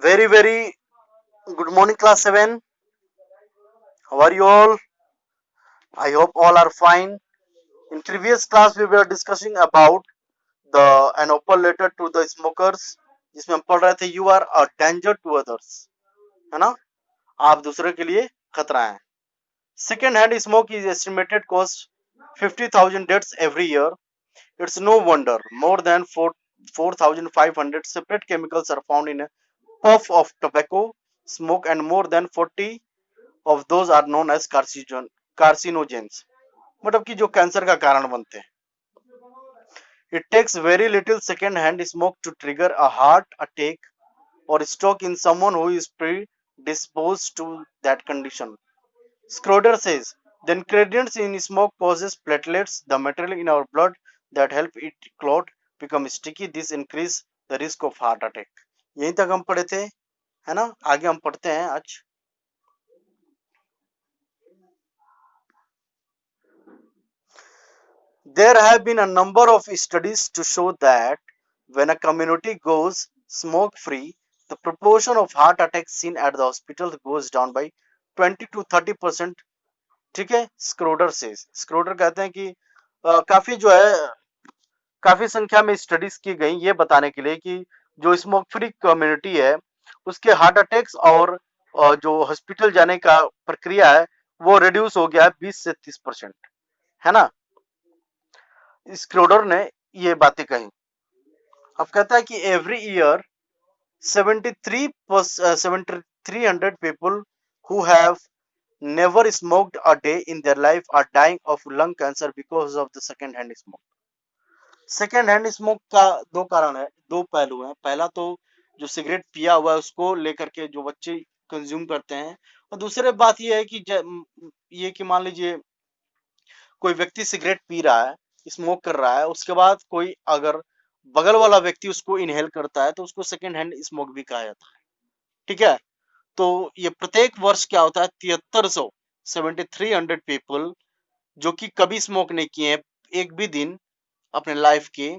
Very good morning, class 7. How are you all? I hope all are fine. In previous class, we were discussing about an open letter to the smokers, जिसमें हम पढ़ रहे थे you are a danger to others, है ना? आप दूसरे के लिए खतरा हैं. Second hand smoke is estimated cost 50,000 deaths every year. It's no wonder more than 4,500 separate chemicals are found in a puff of tobacco smoke, and more than 40 of those are known as carcinogens. मतलब कि जो cancer का कारण बनते हैं. It takes very little second hand smoke to trigger a heart attack or stroke in someone who is predisposed to that condition. Schroeder says the ingredients in smoke causes platelets, the material in our blood that help it clot, become sticky. This increase the risk of heart attack. यहीं तक हम पढ़े थे, है ना? आगे हम पढ़ते हैं आज. There have been a number of studies to show that when a community goes smoke free, the proportion of heart attacks seen at the hospitals goes down by 20 to 30%. ठीक है, स्क्रोडर से स्क्रोडर कहते हैं कि काफी जो है काफी संख्या में स्टडीज की गई ये बताने के लिए कि जो स्मोक फ्री कम्युनिटी है उसके हार्ट अटैक्स और जो हॉस्पिटल जाने का प्रक्रिया है वो रिड्यूस हो गया है 20 से 30%, है ना? स्क्रोडर ने ये बातें कही. अब कहता है कि every year 7300 people who have never smoked a day in their life are dying of lung cancer because of the second hand smoke. Second hand smoke का दो कारण है, दो पहलू हैं. पहला तो जो सिगरेट पिया हुआ है उसको लेकर के जो बच्चे कंज्यूम करते हैं, और दूसरी बात ये है कि ये कि मान लीजिए कोई व्यक्ति सिगरेट पी रहा है, स्मोक कर रहा है, उसके बाद कोई अगर बगल वाला व्यक्ति उसको इनहेल करता है तो उसको सेकेंड हैंड स्मोक भी कहा जाता है. ठीक है, तो ये प्रत्येक वर्ष क्या होता है, 7300 पीपल जो कि कभी स्मोक नहीं किए हैं एक भी दिन अपने लाइफ के,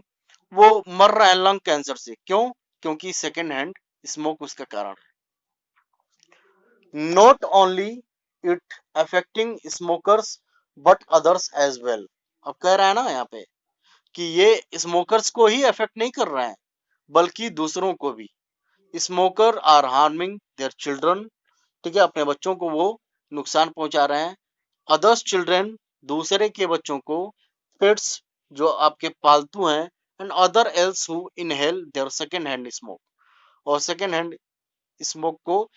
वो मर रहे हैं लंग कैंसर से. क्यों? क्योंकि सेकेंड हैंड स्मोक उसका कारण है. Not only it affecting smokers but others as well. अब कह रहा है ना यहाँ पे कि ये स्मोकर्स को ही अफेक्ट नहीं कर रहे हैं बल्कि दूसरों को भी. Smoker are harming their children. ठीक है, अपने बच्चों को वो नुकसान पहुंचा रहे हैं. अदर्स चिल्ड्रन, दूसरे के बच्चों को. पेट्स, जो आपके पालतू हैं. And other else who inhale their second hand smoke. और सेकेंड हैंड स्मोक को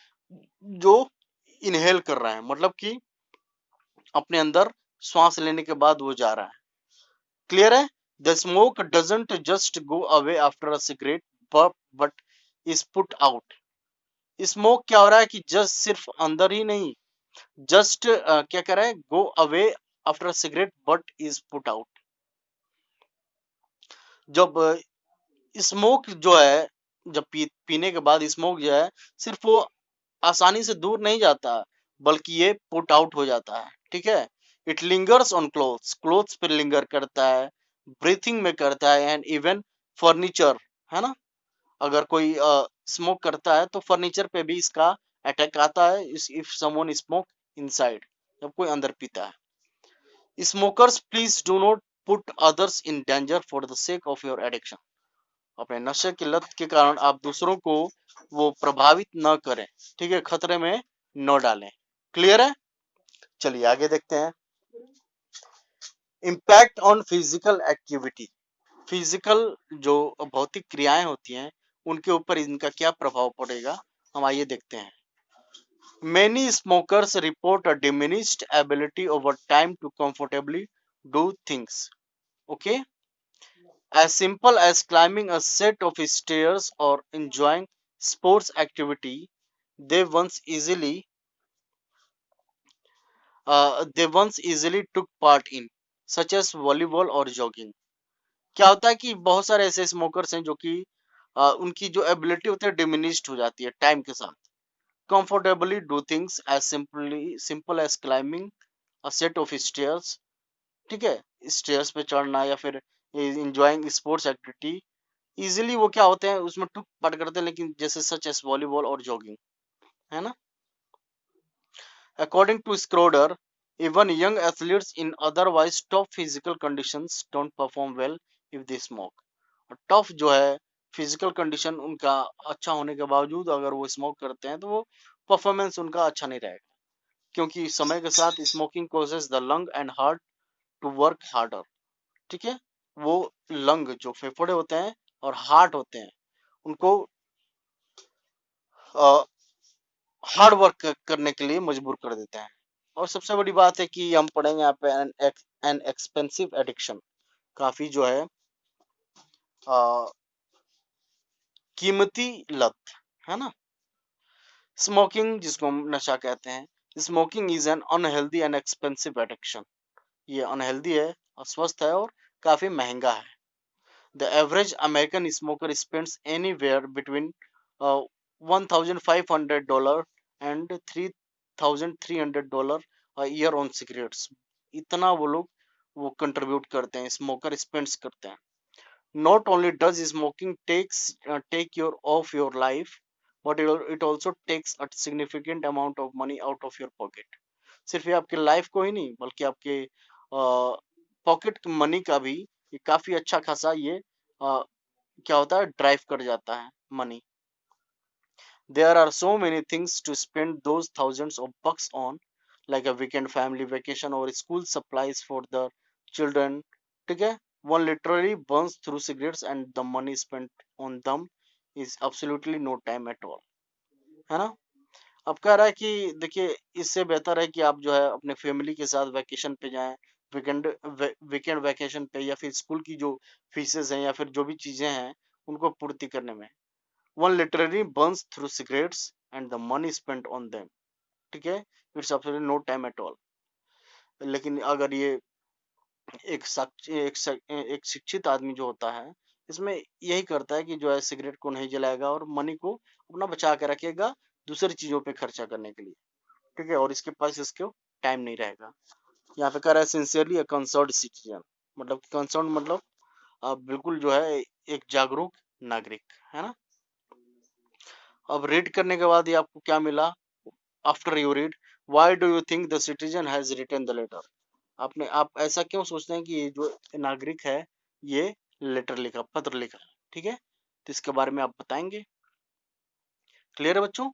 जो इनहेल कर रहे हैं, मतलब कि अपने अंदर श्वास लेने के बाद वो जा रहा है. क्लियर है? The smoke doesn't just go away after a cigarette but is put out. Smoke क्या हो रहा है कि जस्ट सिर्फ अंदर ही नहीं, जस्ट क्या कर रहा है, go away after cigarette but is put out. जब स्मोक जो है, जब पीने के बाद स्मोक जो है सिर्फ वो आसानी से दूर नहीं जाता बल्कि ये पुट आउट हो जाता है. ठीक है, it lingers on clothes, clothes पे लिंगर करता है, ब्रीथिंग में करता है, एंड इवन फर्नीचर, है ना? अगर कोई स्मोक करता है तो फर्नीचर पे भी इसका अटैक आता है इफ समवन स्मोक इनसाइड, जब कोई अंदर पीता है. Smokers please do not put others in danger for the sake of your addiction. अपने नशे की लत के कारण आप दूसरों को वो प्रभावित न करें. ठीक है, खतरे में न डालें. क्लियर है? चलिए आगे देखते हैं. Impact on physical activity. Physical जो भौतिक क्रियाएं होती हैं उनके ऊपर इनका क्या प्रभाव पड़ेगा, हम आइए देखते हैं. Many smokers report a diminished ability over time to comfortably do things. Okay? As simple as climbing a set of stairs or enjoying sports activity they once easily took part in, such as volleyball or jogging. क्या होता है कि बहुत सारे ऐसे smokers हैं जो कि उनकी जो एबिलिटी होती है डिमिनिश्ड हो जाती है टाइम के साथ. Comfortably do things as simple as climbing a set of stairs. ठीक है, स्टेयर्स पे चढ़ना या फिर enjoying sports activity. इजीली वो क्या होते हैं उसमें टुक पाट करते हैं, लेकिन जैसे सच एस वॉलीबॉल और जॉगिंग, है ना। According to Schroeder, even young athletes in otherwise tough physical conditions don't perform well if they smoke. और टफ जो है फिजिकल कंडीशन उनका अच्छा होने के बावजूद अगर वो स्मोक करते हैं तो वो परफॉर्मेंस उनका अच्छा नहीं रहेगा, क्योंकि समय के साथ smoking causes the lung and heart to work harder. ठीक है, वो लंग जो फेफड़े होते हैं और हार्ट होते हैं उनको हार्ड वर्क करने के लिए मजबूर कर देते हैं। और सबसे बड़ी बात है कि हम पढ़ेंगे यहाँ पे एन एक्सपेंसिव एडिक्शन, काफी जो है अ, कीमती लत, है ना। स्मोकिंग जिसको हम नशा कहते हैं, smoking is an unhealthy and expensive addiction. ये अनहेल्दी है, अस्वस्थ है और काफी महंगा है। The average American smoker spends anywhere between $1,500 and $3,300 a year on cigarettes. इतना वो लोग वो कंट्रीब्यूट करते हैं, स्मोकर स्पेंड्स करते हैं। Not only does smoking take your off your life, but it also takes a significant amount of money out of your pocket. सिर्फ ये आपके लाइफ को ही नहीं बल्कि आपके पॉकेट मनी का भी ये काफी अच्छा खासा ये क्या होता है ड्राइव कर जाता है money. There are so many things to spend those thousands of bucks on, like a weekend family vacation or school supplies for the children. ठीक है, one literally burns through cigarettes and the money spent on them is absolutely no time at all, है ना। अब कह रहा है कि देखिए इससे बेहतर है कि आप जो है अपने फैमिली के साथ वैकेशन पे जाएं, वीकेंड वीकेंड वैकेशन पे, या फिर स्कूल की जो फीसेस हैं या फिर जो भी चीजें हैं उनको पूर्ति करने में। One literally burns through cigarettes and the money spent on them. ठीक है, it's absolutely no time at all। लेकिन अगर ये एक शिक्षित आदमी जो होता है इसमें यही करता है कि जो है सिगरेट को नहीं जलाएगा और मनी को अपना बचा के रखेगा दूसरी चीजों पे खर्चा करने के लिए। ठीक है, और इसके पास इसको टाइम नहीं रहेगा। यहाँ पे कह रहा है सिंसियरली अ कंसर्न्ड सिटीजन, मतलब कंसर्न मतलब बिल्कुल जो है एक जागरूक नागरिक, है ना। अब रीड करने के बाद ये आपको क्या मिला, after you read, why do you think the citizen has written the letter. आपने आप ऐसा क्यों सोचते हैं कि ये जो नागरिक है ये लेटर लिखा, पत्र लिखा, ठीक है, तो इसके बारे में आप बताएंगे। क्लियर है बच्चों।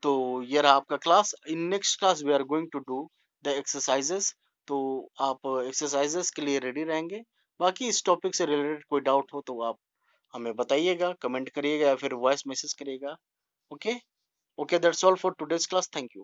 तो ये रहा आपका class. In next class we are going to do the exercises. तो आप एक्सरसाइजेस के लिए रेडी रहेंगे। बाकी इस टॉपिक से रिलेटेड कोई डाउट हो तो आप हमें बताइएगा, कमेंट करिएगा या फिर वॉइस मैसेज करिएगा। Okay, okay, that's all for today's class. Thank you.